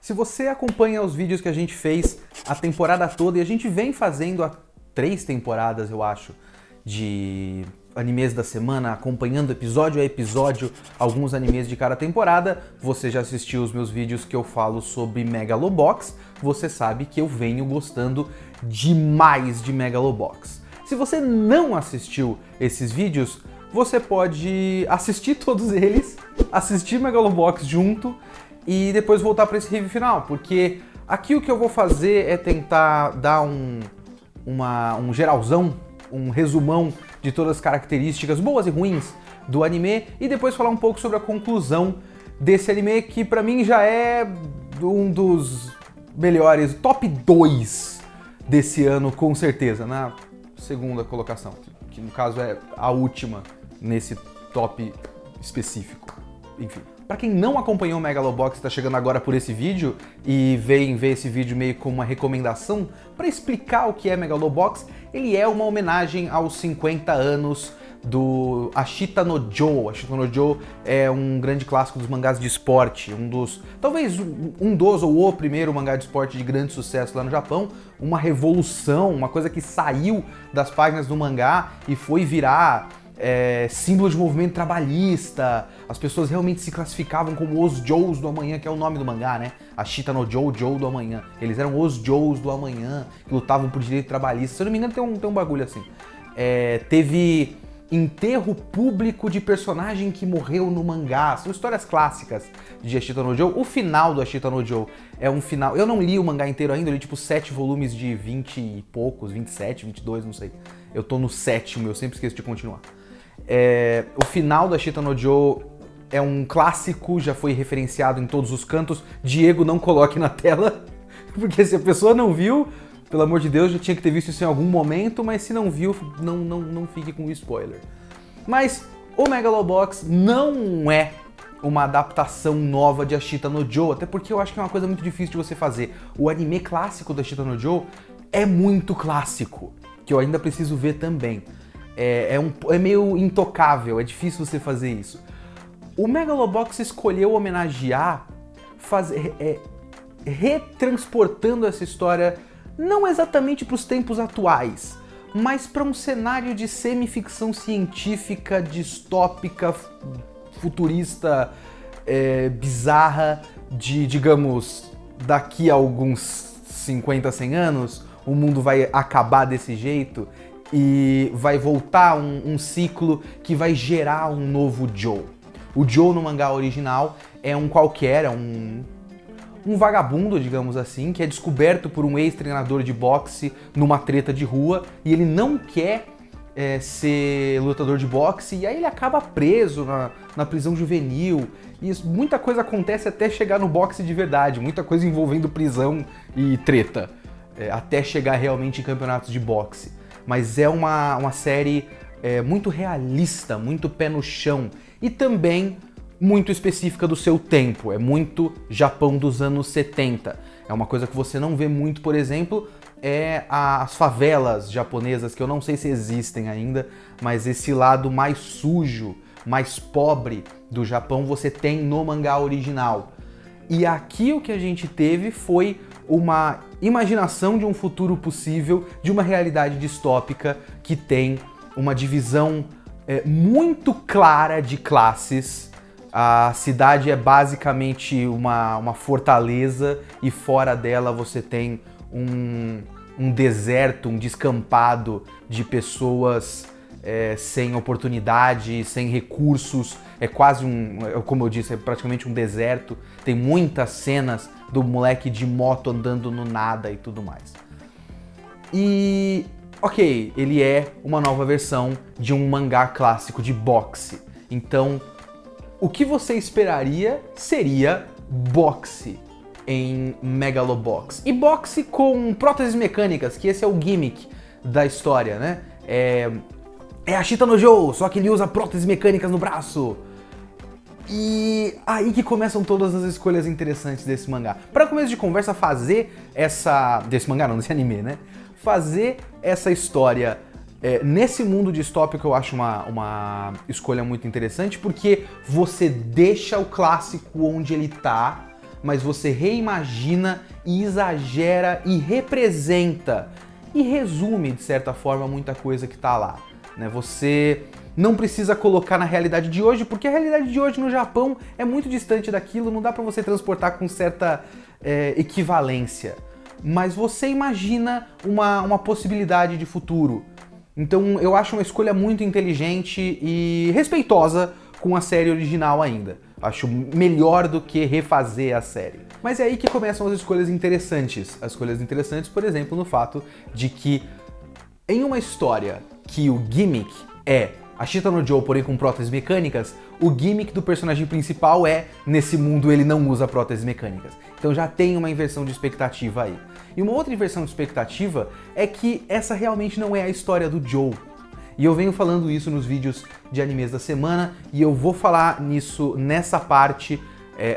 Se você acompanha os vídeos que a gente fez a temporada toda, e a gente vem fazendo há 3 temporadas, eu acho, de animes da semana, acompanhando episódio a episódio alguns animes de cada temporada, você já assistiu os meus vídeos que eu falo sobre Megalobox, você sabe que eu venho gostando demais de Megalobox. Se você não assistiu esses vídeos, você pode assistir todos eles, assistir Megalobox junto e depois voltar para esse review final, porque aqui o que eu vou fazer é tentar dar um geralzão, um resumão de todas as características boas e ruins do anime e depois falar um pouco sobre a conclusão desse anime, que pra mim já é um dos melhores, top 2 desse ano com certeza, na segunda colocação, que no caso é a última nesse top específico. Enfim, para quem não acompanhou o Megalobox e está chegando agora por esse vídeo e vem ver esse vídeo meio como uma recomendação para explicar o que é Megalobox, ele é uma homenagem aos 50 anos do Ashita no Joe. Ashita no Joe é um grande clássico dos mangás de esporte, talvez um dos ou o primeiro mangá de esporte de grande sucesso lá no Japão, uma revolução, uma coisa que saiu das páginas do mangá e foi virar símbolo de movimento trabalhista. As pessoas realmente se classificavam como os Joes do amanhã, que é o nome do mangá, né? Ashita no Joe, Joe do amanhã. Eles eram os Joes do amanhã, que lutavam por direito trabalhista. Se eu não me engano, tem um bagulho assim. Teve enterro público de personagem que morreu no mangá. São histórias clássicas de Ashita no Joe. O final do Ashita no Joe é um final... Eu não li o mangá inteiro ainda, eu li tipo 7 volumes de 20 e poucos, 27, 22, não sei. Eu tô no 7º, eu sempre esqueço de continuar. O final da Ashita no Joe é um clássico, já foi referenciado em todos os cantos. Diego, não coloque na tela, porque se a pessoa não viu, pelo amor de Deus, já tinha que ter visto isso em algum momento, mas se não viu, não fique com spoiler. Mas o Megalobox não é uma adaptação nova de Ashita no Joe, até porque eu acho que é uma coisa muito difícil de você fazer. O anime clássico da Ashita no Joe é muito clássico, que eu ainda preciso ver também. É meio intocável, é difícil você fazer isso. O Megalobox escolheu homenagear, retransportando essa história não exatamente para os tempos atuais, mas para um cenário de semi-ficção científica, distópica, futurista, bizarra, digamos, daqui a alguns 50, 100 anos, o mundo vai acabar desse jeito e vai voltar um ciclo que vai gerar um novo Joe. O Joe no mangá original é um qualquer, um vagabundo, digamos assim, que é descoberto por um ex-treinador de boxe numa treta de rua e ele não quer ser lutador de boxe e aí ele acaba preso na prisão juvenil e muita coisa acontece até chegar no boxe de verdade, muita coisa envolvendo prisão e treta, até chegar realmente em campeonatos de boxe. Mas é uma série muito realista, muito pé no chão e também muito específica do seu tempo, é muito Japão dos anos 70. É uma coisa que você não vê muito, por exemplo, as favelas japonesas, que eu não sei se existem ainda, mas esse lado mais sujo, mais pobre do Japão você tem no mangá original. E aqui o que a gente teve foi uma imaginação de um futuro possível, de uma realidade distópica que tem uma divisão muito clara de classes. A cidade é basicamente uma fortaleza e fora dela você tem um deserto, um descampado de pessoas sem oportunidade, sem recursos. É quase como eu disse, é praticamente um deserto. Tem muitas cenas do moleque de moto andando no nada e tudo mais. E, ok, ele é uma nova versão de um mangá clássico de boxe. Então, o que você esperaria seria boxe em Megalobox. E boxe com próteses mecânicas, que esse é o gimmick da história, né? É Ashita no Joe, só que ele usa próteses mecânicas no braço. E aí que começam todas as escolhas interessantes desse mangá. Para começo de conversa, desse mangá não, desse anime, né? Fazer essa história nesse mundo distópico eu acho uma escolha muito interessante, porque você deixa o clássico onde ele tá, mas você reimagina e exagera e representa e resume, de certa forma, muita coisa que tá lá, né? Você não precisa colocar na realidade de hoje, porque a realidade de hoje no Japão é muito distante daquilo, não dá pra você transportar com certa equivalência. Mas você imagina uma possibilidade de futuro. Então eu acho uma escolha muito inteligente e respeitosa com a série original ainda. Acho melhor do que refazer a série. Mas é aí que começam as escolhas interessantes. As escolhas interessantes, por exemplo, no fato de que em uma história que o gimmick é a Cheetah no Joe, porém com próteses mecânicas, o gimmick do personagem principal é, nesse mundo ele não usa próteses mecânicas. Então já tem uma inversão de expectativa aí. E uma outra inversão de expectativa é que essa realmente não é a história do Joe. E eu venho falando isso nos vídeos de animes da semana, e eu vou falar nisso nessa parte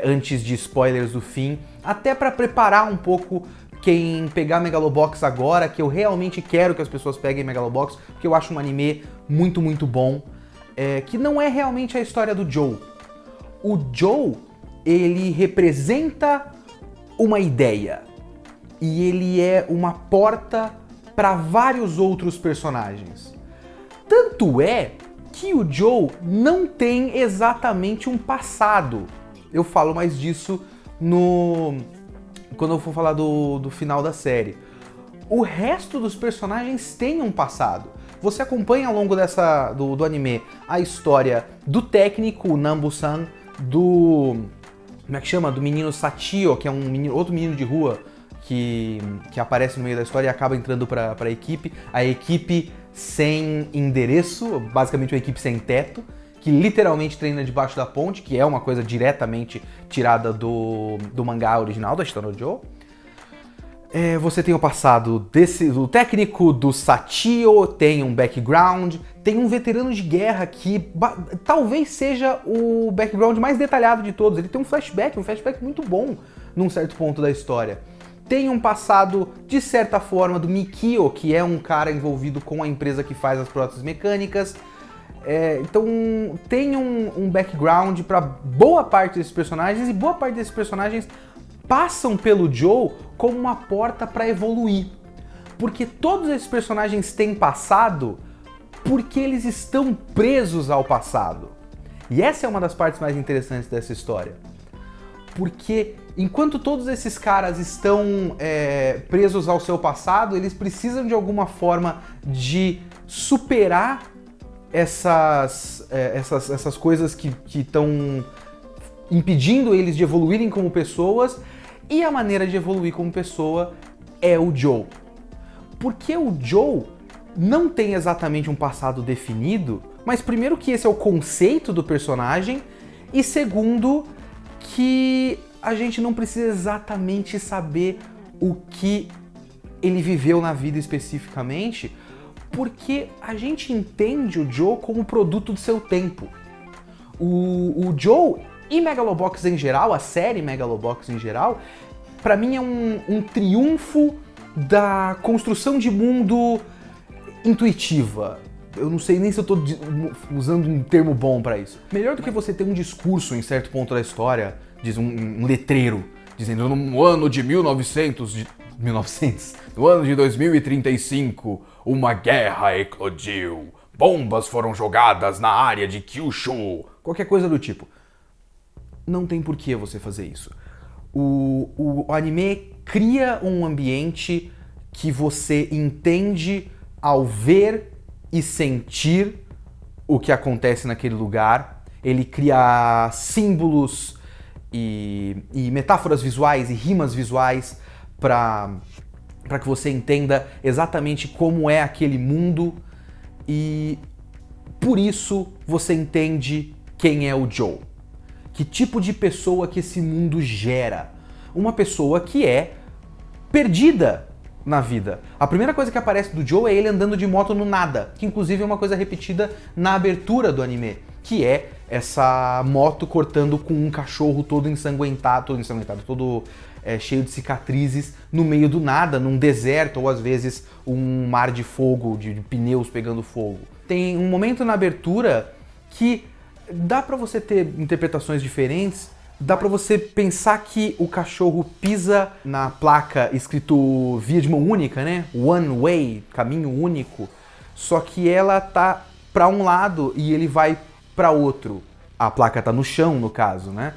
antes de spoilers do fim, até para preparar um pouco quem pegar Megalobox agora, que eu realmente quero que as pessoas peguem Megalobox, porque eu acho um anime muito, muito bom, que não é realmente a história do Joe. O Joe, ele representa uma ideia, e ele é uma porta para vários outros personagens. Tanto é que o Joe não tem exatamente um passado. Eu falo mais disso quando eu for falar do final da série. O resto dos personagens tem um passado. Você acompanha ao longo do anime a história do técnico, o Nambu-san, como é que chama? Do menino Sachio, que é outro menino de rua que aparece no meio da história e acaba entrando para a equipe. A equipe sem endereço, basicamente uma equipe sem teto, que literalmente treina debaixo da ponte, que é uma coisa diretamente tirada do mangá original, da Cheetah no Joe. Você tem o passado do técnico, do Sachio, tem um background, tem um veterano de guerra que talvez seja o background mais detalhado de todos. Ele tem um flashback muito bom num certo ponto da história. Tem um passado, de certa forma, do Mikio, que é um cara envolvido com a empresa que faz as próteses mecânicas. Então tem um background para boa parte desses personagens, e boa parte desses personagens passam pelo Joe como uma porta para evoluir. Porque todos esses personagens têm passado porque eles estão presos ao passado. E essa é uma das partes mais interessantes dessa história. Porque enquanto todos esses caras estão presos ao seu passado, eles precisam de alguma forma de superar essas coisas que estão impedindo eles de evoluírem como pessoas, e a maneira de evoluir como pessoa é o Joe. Porque o Joe não tem exatamente um passado definido, mas primeiro que esse é o conceito do personagem, e segundo que a gente não precisa exatamente saber o que ele viveu na vida especificamente, porque a gente entende o Joe como produto do seu tempo. O Joe e Megalobox em geral, a série Megalobox em geral, pra mim é um triunfo da construção de mundo intuitiva. Eu não sei nem se eu tô usando um termo bom pra isso. Melhor do que você ter um discurso em certo ponto da história, diz um letreiro, dizendo no ano de 1900, no ano de 2035, uma guerra eclodiu, bombas foram jogadas na área de Kyushu, qualquer coisa do tipo. Não tem por que você fazer isso. O anime cria um ambiente que você entende ao ver e sentir o que acontece naquele lugar. Ele cria símbolos e metáforas visuais e rimas visuais para que você entenda exatamente como é aquele mundo, e por isso você entende quem é o Joe. Que tipo de pessoa que esse mundo gera? Uma pessoa que é perdida na vida. A primeira coisa que aparece do Joe é ele andando de moto no nada, que inclusive é uma coisa repetida na abertura do anime, que é essa moto cortando com um cachorro todo ensanguentado, todo cheio de cicatrizes, no meio do nada, num deserto, ou às vezes um mar de fogo, de pneus pegando fogo. Tem um momento na abertura que dá pra você ter interpretações diferentes, Dá pra você pensar que o cachorro pisa na placa escrito via de mão única, né? One way, caminho único. Só que ela tá pra um lado e ele vai pra outro. A placa tá no chão, no caso, né?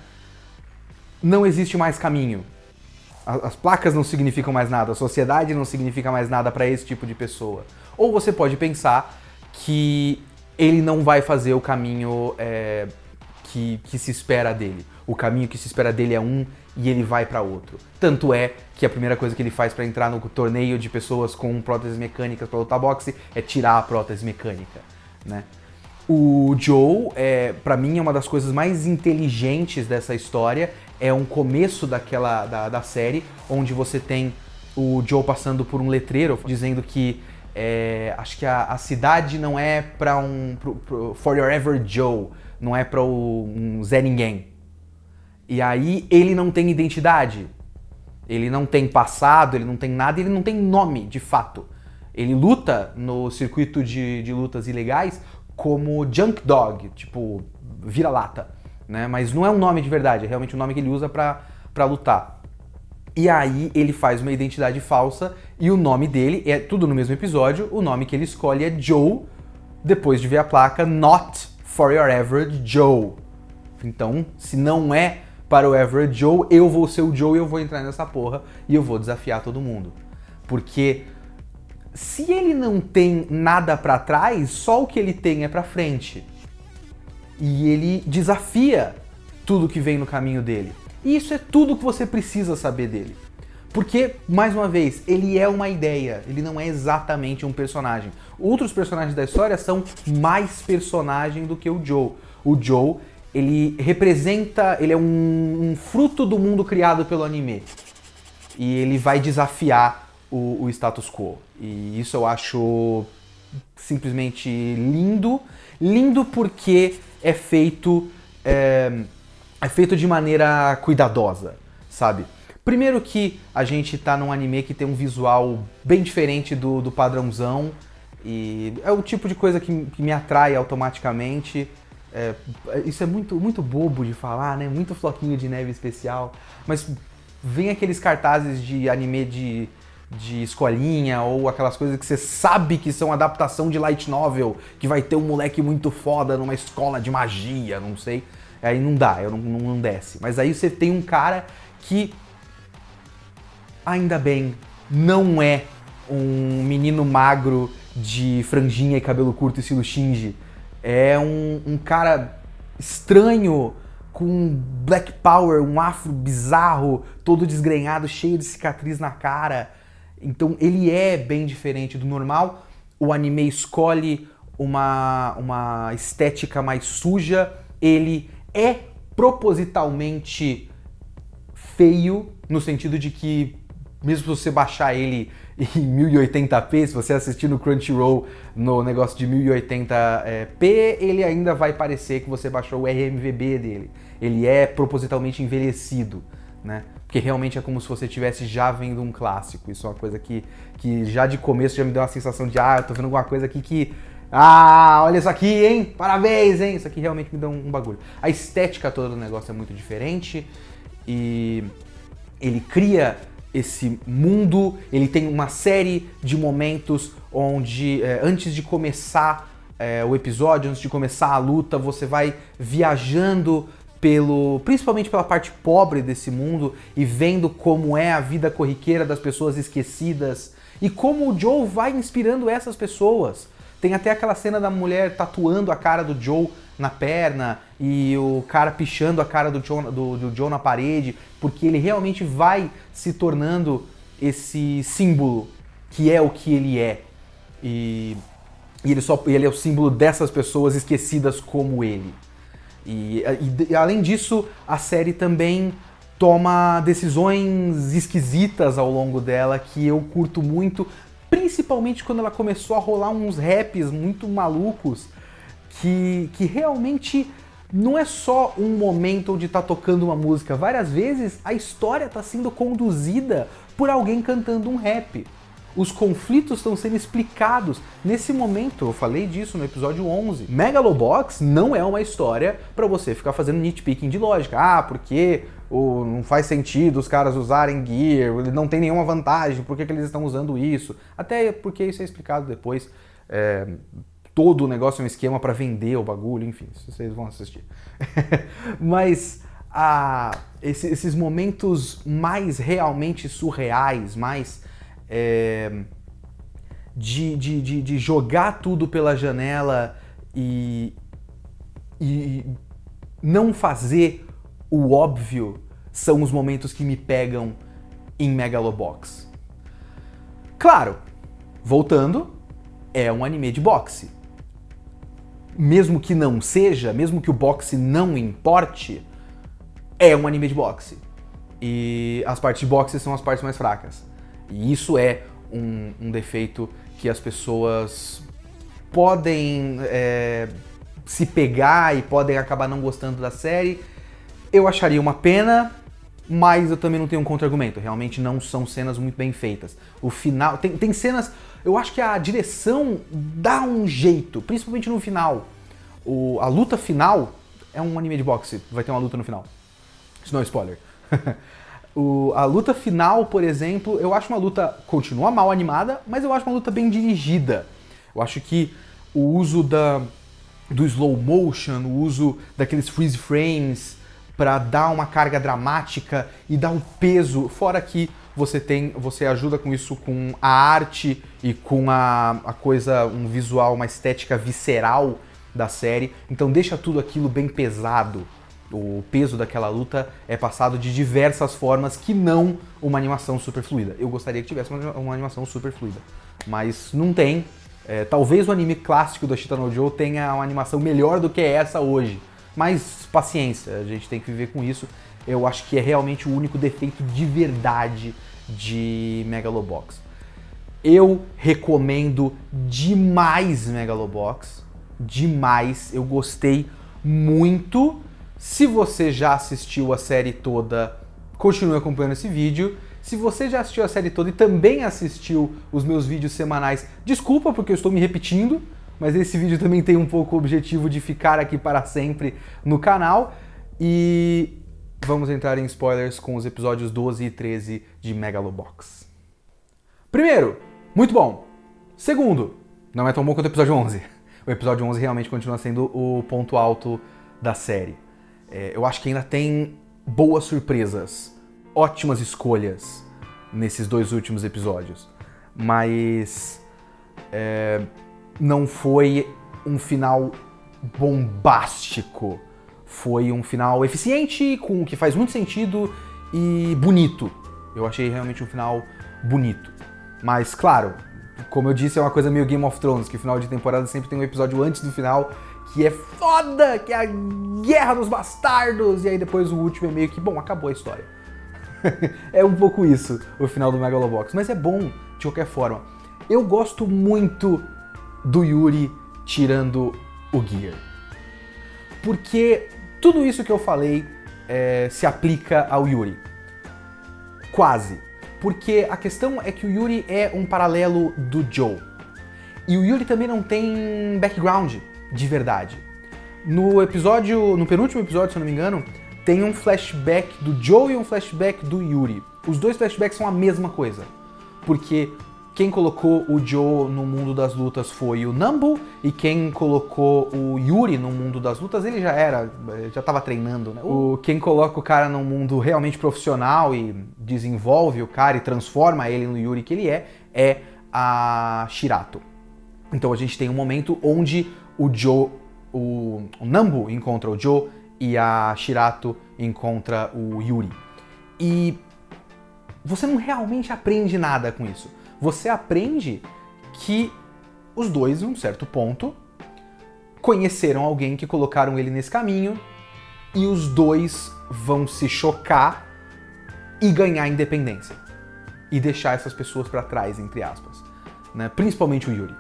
Não existe mais caminho. As placas não significam mais nada, a sociedade não significa mais nada pra esse tipo de pessoa. Ou você pode pensar que ele não vai fazer o caminho que se espera dele. O caminho que se espera dele é um e ele vai para outro. Tanto é que a primeira coisa que ele faz para entrar no torneio de pessoas com próteses mecânicas para lutar boxe é tirar a prótese mecânica, né? O Joe, para mim, é uma das coisas mais inteligentes dessa história. É um começo da série, onde você tem o Joe passando por um letreiro dizendo que acho que a cidade não é para for your ever Joe, não é para um Zé Ninguém. E aí ele não tem identidade, ele não tem passado, ele não tem nada, ele não tem nome de fato. Ele luta no circuito de lutas ilegais como Junk Dog, tipo vira-lata, né? Mas não é um nome de verdade, é realmente um nome que ele usa pra lutar. E aí ele faz uma identidade falsa e o nome dele, é tudo no mesmo episódio, o nome que ele escolhe é Joe, depois de ver a placa Not for your average Joe. Então, se não é para o average Joe, eu vou ser o Joe e eu vou entrar nessa porra e eu vou desafiar todo mundo. Porque se ele não tem nada pra trás, só o que ele tem é pra frente. E ele desafia tudo que vem no caminho dele. E isso é tudo que você precisa saber dele. Porque, mais uma vez, ele é uma ideia, ele não é exatamente um personagem. Outros personagens da história são mais personagem do que o Joe. O Joe, ele representa, ele é um fruto do mundo criado pelo anime. E ele vai desafiar o status quo. E isso eu acho simplesmente lindo. Lindo porque é feito de maneira cuidadosa, sabe? Primeiro que a gente tá num anime que tem um visual bem diferente do padrãozão. E é o tipo de coisa que me atrai automaticamente. Isso é muito bobo de falar, né? Muito floquinho de neve especial. Mas vem aqueles cartazes de anime de escolinha ou aquelas coisas que você sabe que são adaptação de light novel, que vai ter um moleque muito foda numa escola de magia, não sei. Aí não dá, não desce. Mas aí você tem um cara que, ainda bem, não é um menino magro de franjinha e cabelo curto estilo Shinji. É um cara estranho, com black power, um afro bizarro, todo desgrenhado, cheio de cicatriz na cara. Então ele é bem diferente do normal. O anime escolhe uma estética mais suja. Ele é propositalmente feio, no sentido de que, mesmo se você baixar ele em 1080p, se você assistir no Crunchyroll no negócio de 1080p, ele ainda vai parecer que você baixou o RMVB dele. Ele é propositalmente envelhecido, né? Porque realmente é como se você estivesse já vendo um clássico. Isso é uma coisa que já de começo já me deu uma sensação de eu tô vendo alguma coisa aqui que... olha isso aqui, hein? Parabéns, hein? Isso aqui realmente me deu um bagulho. A estética toda do negócio é muito diferente e ele cria esse mundo, ele tem uma série de momentos onde, antes de começar o episódio, antes de começar a luta, você vai viajando principalmente pela parte pobre desse mundo e vendo como é a vida corriqueira das pessoas esquecidas e como o Joe vai inspirando essas pessoas. Tem até aquela cena da mulher tatuando a cara do Joe na perna e o cara pichando a cara do Joe na parede, porque ele realmente vai se tornando esse símbolo que é o que ele é. E ele é o símbolo dessas pessoas esquecidas como ele. E além disso, a série também toma decisões esquisitas ao longo dela que eu curto muito, principalmente quando ela começou a rolar uns raps muito malucos que realmente não é só um momento onde tá tocando uma música. Várias vezes a história tá sendo conduzida por alguém cantando um rap. Os conflitos estão sendo explicados. Nesse momento, eu falei disso no episódio 11. Megalobox não é uma história pra você ficar fazendo nitpicking de lógica. Ah, porque não faz sentido os caras usarem gear, não tem nenhuma vantagem, por que eles estão usando isso? Até porque isso é explicado depois. Todo o negócio é um esquema pra vender o bagulho, enfim, vocês vão assistir. Mas esses momentos mais realmente surreais, mais de jogar tudo pela janela e não fazer o óbvio, são os momentos que me pegam em Megalobox. Claro, voltando, é um anime de boxe. Mesmo que não seja, mesmo que o boxe não importe, é um anime de boxe. E as partes de boxe são as partes mais fracas. E isso é um defeito que as pessoas podem se pegar e podem acabar não gostando da série. Eu acharia uma pena, mas eu também não tenho um contra-argumento. Realmente não são cenas muito bem feitas. O final... Tem cenas... Eu acho que a direção dá um jeito, principalmente no final. A luta final é um anime de boxe, vai ter uma luta no final. Isso não é spoiler. A luta final, por exemplo, eu acho uma luta, continua mal animada, mas eu acho uma luta bem dirigida. Eu acho que o uso do slow motion, o uso daqueles freeze frames para dar uma carga dramática e dar um peso, fora que você ajuda com isso com a arte e com a coisa, um visual, uma estética visceral da série, então deixa tudo aquilo bem pesado. O peso daquela luta é passado de diversas formas que não uma animação super fluida. Eu gostaria que tivesse uma animação super fluida, mas não tem. Talvez o anime clássico da Ashita no Joe tenha uma animação melhor do que essa hoje, mas paciência, a gente tem que viver com isso. Eu acho que é realmente o único defeito de verdade de Megalobox. Eu recomendo demais Megalobox, demais, eu gostei muito. Se você já assistiu a série toda, continue acompanhando esse vídeo. Se você já assistiu a série toda e também assistiu os meus vídeos semanais, desculpa porque eu estou me repetindo, mas esse vídeo também tem um pouco o objetivo de ficar aqui para sempre no canal. E vamos entrar em spoilers com os episódios 12 e 13 de Megalobox. Primeiro, muito bom. Segundo, não é tão bom quanto o episódio 11. O episódio 11 realmente continua sendo o ponto alto da série. Eu acho que ainda tem boas surpresas, ótimas escolhas nesses dois últimos episódios. Mas não foi um final bombástico. Foi um final eficiente, que faz muito sentido e bonito. Eu achei realmente um final bonito. Mas, claro, como eu disse, é uma coisa meio Game of Thrones, que o final de temporada sempre tem um episódio antes do final que é foda, que é a Guerra dos Bastardos, e aí depois o último é meio que, bom, acabou a história. É um pouco isso, o final do Megalobox, mas é bom de qualquer forma. Eu gosto muito do Yuri tirando o Gear, porque tudo isso que eu falei se aplica ao Yuri. Quase. Porque a questão é que o Yuri é um paralelo do Joe. E o Yuri também não tem background de verdade. No penúltimo episódio, se eu não me engano, tem um flashback do Joe e um flashback do Yuri. Os dois flashbacks são a mesma coisa. Porque quem colocou o Joe no mundo das lutas foi o Nambu, e quem colocou o Yuri no mundo das lutas, ele já estava treinando, né? Quem coloca o cara num mundo realmente profissional e desenvolve o cara e transforma ele no Yuri que ele é a Shirato. Então a gente tem um momento onde o Nambu encontra o Joe e a Shirato encontra o Yuri. E você não realmente aprende nada com isso. Você aprende que os dois, em um certo ponto, conheceram alguém que colocaram ele nesse caminho e os dois vão se chocar e ganhar independência. E deixar essas pessoas pra trás, entre aspas. Né? Principalmente o Yuri.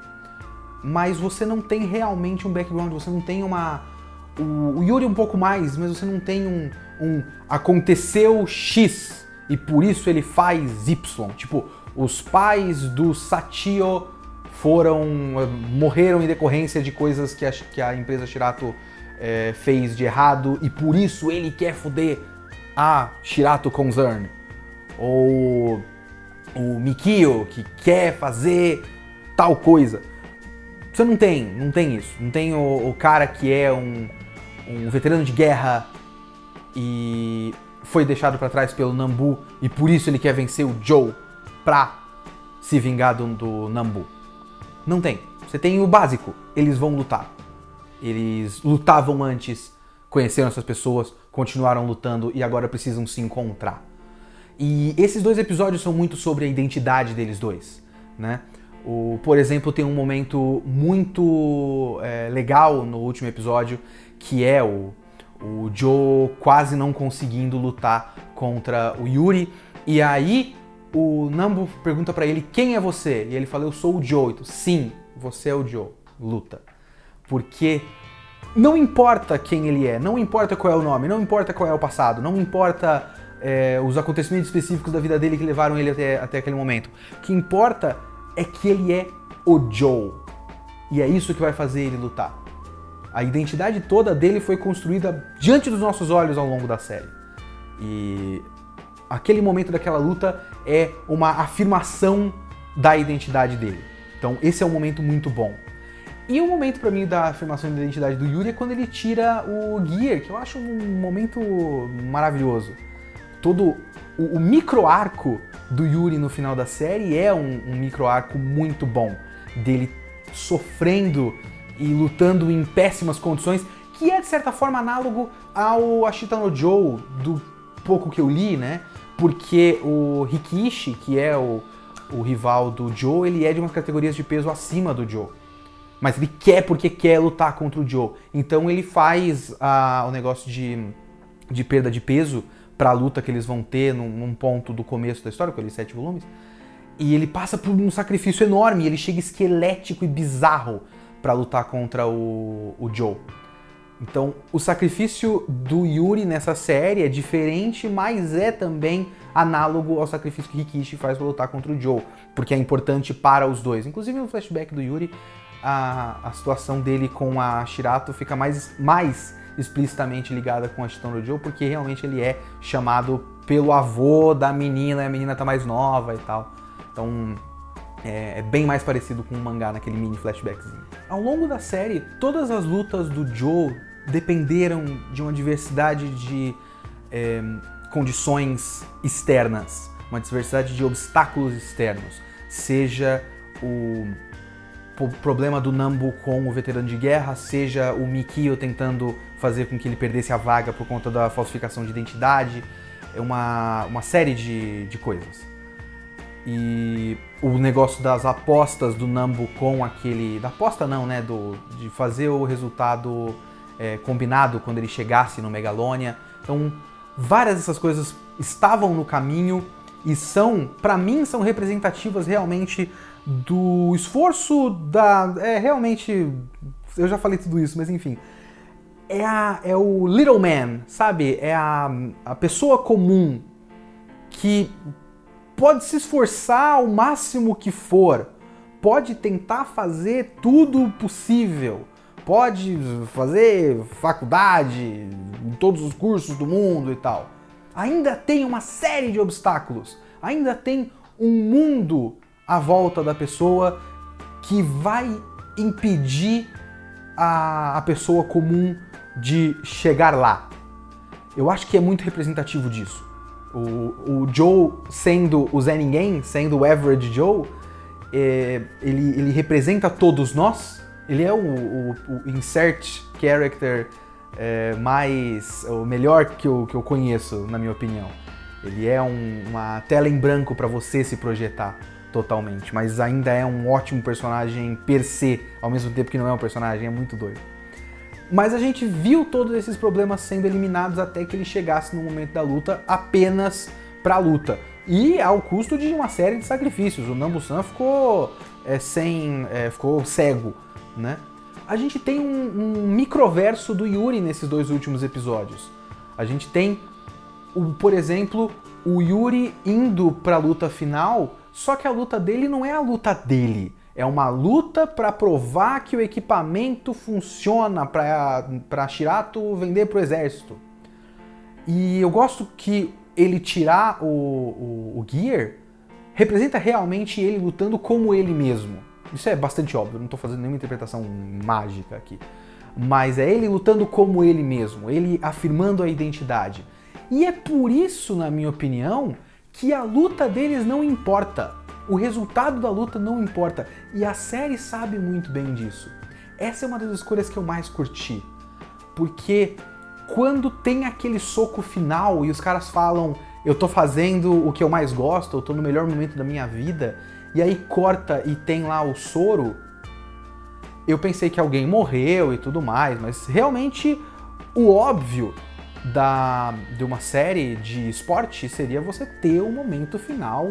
Mas você não tem realmente um background, você não tem o Yuri um pouco mais, mas você não tem aconteceu X e por isso ele faz Y. Tipo, os pais do Sachio morreram em decorrência de coisas que a empresa Shirato fez de errado e por isso ele quer foder a Shirato Concern. Ou o Mikio, que quer fazer tal coisa. Você não tem isso. Não tem o cara que é um veterano de guerra e foi deixado pra trás pelo Nambu e por isso ele quer vencer o Joe pra se vingar do Nambu. Não tem. Você tem o básico. Eles vão lutar. Eles lutavam antes, conheceram essas pessoas, continuaram lutando e agora precisam se encontrar. E esses dois episódios são muito sobre a identidade deles dois, né? Por exemplo, tem um momento muito legal no último episódio, que é o Joe quase não conseguindo lutar contra o Yuri. E aí o Nambu pergunta pra ele, quem é você? E ele fala, eu sou o Joe. Então, sim, você é o Joe, luta. Porque não importa quem ele é, não importa qual é o nome, não importa qual é o passado, não importa os acontecimentos específicos da vida dele que levaram ele até aquele momento. O que importa é que ele é o Joe. E é isso que vai fazer ele lutar. A identidade toda dele foi construída diante dos nossos olhos ao longo da série. E aquele momento daquela luta é uma afirmação da identidade dele. Então esse é um momento muito bom. E o momento pra mim da afirmação da identidade do Yuri é quando ele tira o Gear, que eu acho um momento maravilhoso. Todo o micro-arco do Yuri no final da série é um micro-arco muito bom. Dele sofrendo e lutando em péssimas condições, que é de certa forma análogo ao Ashita no Joe, do pouco que eu li, né? Porque o Rikishi, que é o rival do Joe, ele é de umas categorias de peso acima do Joe. Mas ele quer porque quer lutar contra o Joe. Então ele faz o negócio de perda de peso pra luta que eles vão ter num ponto do começo da história, com aqueles 7 volumes. E ele passa por um sacrifício enorme, ele chega esquelético e bizarro pra lutar contra o Joe. Então, o sacrifício do Yuri nessa série é diferente, mas é também análogo ao sacrifício que Rikishi faz pra lutar contra o Joe, porque é importante para os dois. Inclusive, no flashback do Yuri, a situação dele com a Shirato fica mais explicitamente ligada com a Ashita no Joe, porque realmente ele é chamado pelo avô da menina, e a menina tá mais nova e tal. Então, é bem mais parecido com um mangá naquele mini flashbackzinho. Ao longo da série, todas as lutas do Joe dependeram de uma diversidade de condições externas, uma diversidade de obstáculos externos. Seja o problema do Nambu com o veterano de guerra, seja o Mikio tentando fazer com que ele perdesse a vaga por conta da falsificação de identidade, é uma série de coisas. E o negócio das apostas do Nambu com aquele... Da aposta não, né? De fazer o resultado combinado quando ele chegasse no Megalônia. Então, várias dessas coisas estavam no caminho e pra mim, são representativas realmente do esforço realmente... Eu já falei tudo isso, mas enfim. É o little man, sabe? É a pessoa comum que pode se esforçar o máximo que for, pode tentar fazer tudo possível, pode fazer faculdade, em todos os cursos do mundo e tal. Ainda tem uma série de obstáculos, ainda tem um mundo à volta da pessoa que vai impedir a pessoa comum de chegar lá. Eu acho que é muito representativo disso. O Joe sendo o Zé Ninguém, sendo o Average Joe, ele representa todos nós. Ele é o insert character o melhor que eu conheço, na minha opinião. Ele é uma tela em branco para você se projetar totalmente, mas ainda é um ótimo personagem per se, ao mesmo tempo que não é um personagem, é muito doido. Mas a gente viu todos esses problemas sendo eliminados até que ele chegasse no momento da luta apenas pra luta. E ao custo de uma série de sacrifícios. O Nambu-san ficou ficou cego, né? A gente tem um microverso do Yuri nesses dois últimos episódios. A gente tem, por exemplo, o Yuri indo pra luta final, só que a luta dele não é a luta dele. É uma luta pra provar que o equipamento funciona pra Shirato vender pro exército. E eu gosto que ele tirar o Gear representa realmente ele lutando como ele mesmo. Isso é bastante óbvio, não tô fazendo nenhuma interpretação mágica aqui. Mas é ele lutando como ele mesmo, ele afirmando a identidade. E é por isso, na minha opinião, que a luta deles não importa. O resultado da luta não importa. E a série sabe muito bem disso. Essa é uma das escolhas que eu mais curti. Porque quando tem aquele soco final e os caras falam eu tô fazendo o que eu mais gosto, eu tô no melhor momento da minha vida, e aí corta e tem lá o soro, eu pensei que alguém morreu e tudo mais, mas realmente o óbvio de uma série de esporte seria você ter o momento final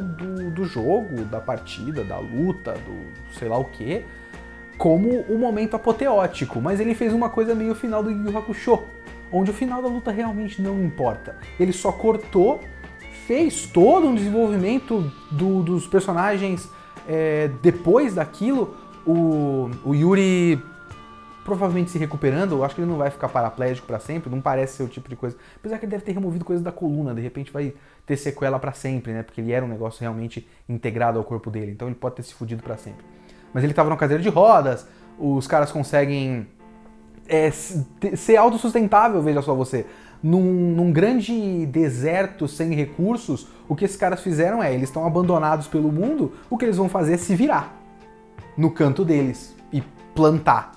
do jogo, da partida, da luta, do sei lá o que, como o momento apoteótico, mas ele fez uma coisa meio final do Yu Yu Hakusho, onde o final da luta realmente não importa. Ele só cortou, fez todo um desenvolvimento dos personagens depois daquilo, o Yuri provavelmente se recuperando, eu acho que ele não vai ficar paraplégico pra sempre, não parece ser o tipo de coisa. Apesar que ele deve ter removido coisas da coluna, de repente vai ter sequela pra sempre, né? Porque ele era um negócio realmente integrado ao corpo dele, então ele pode ter se fudido pra sempre. Mas ele tava numa cadeira de rodas, os caras conseguem ser autossustentável, veja só você. Num grande deserto sem recursos, o que esses caras fizeram eles estão abandonados pelo mundo, o que eles vão fazer é se virar no canto deles e plantar.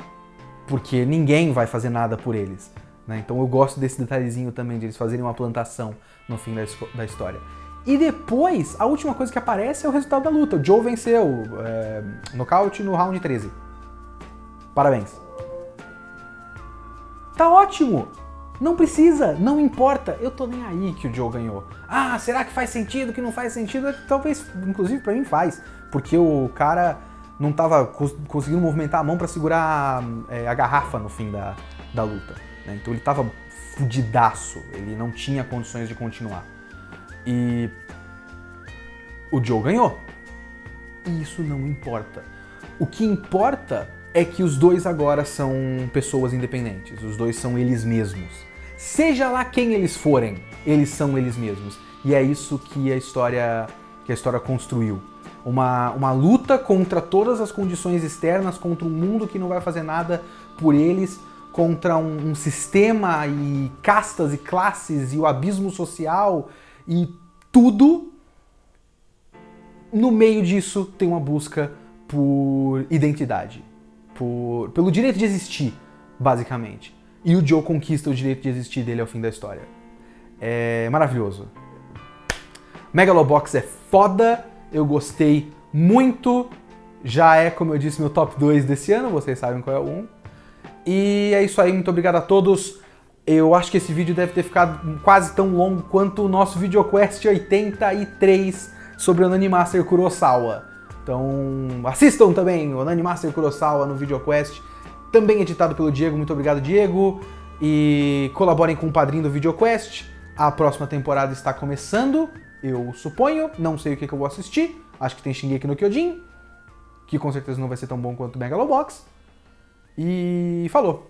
Porque ninguém vai fazer nada por eles, né? Então eu gosto desse detalhezinho também, de eles fazerem uma plantação no fim da história. E depois, a última coisa que aparece é o resultado da luta. O Joe venceu, nocaute no round 13. Parabéns. Tá ótimo! Não precisa, não importa, eu tô nem aí que o Joe ganhou. Ah, será que faz sentido, que não faz sentido? Talvez, inclusive pra mim faz, porque o cara não tava conseguindo movimentar a mão pra segurar a garrafa no fim da luta, né? Então ele tava fudidaço, ele não tinha condições de continuar. E o Joe ganhou. E isso não importa. O que importa é que os dois agora são pessoas independentes, os dois são eles mesmos. Seja lá quem eles forem, eles são eles mesmos. E é isso que a história construiu. Uma luta contra todas as condições externas, contra um mundo que não vai fazer nada por eles, contra um sistema e castas e classes e o abismo social e tudo. No meio disso tem uma busca por identidade, pelo direito de existir, basicamente. E o Joe conquista o direito de existir dele ao fim da história. É maravilhoso. Megalobox é foda, eu gostei muito. Já é, como eu disse, meu top 2 desse ano, vocês sabem qual é o 1. E é isso aí, muito obrigado a todos. Eu acho que esse vídeo deve ter ficado quase tão longo quanto o nosso VideoQuest 83 sobre o Nanimaster Kurosawa. Então assistam também o Nanimaster Kurosawa no VideoQuest, também editado pelo Diego, muito obrigado Diego. E colaborem com o padrinho do VideoQuest, a próxima temporada está começando, eu suponho, não sei o que eu vou assistir, acho que tem Shingeki no Kyojin, que com certeza não vai ser tão bom quanto o Megalobox. E falou!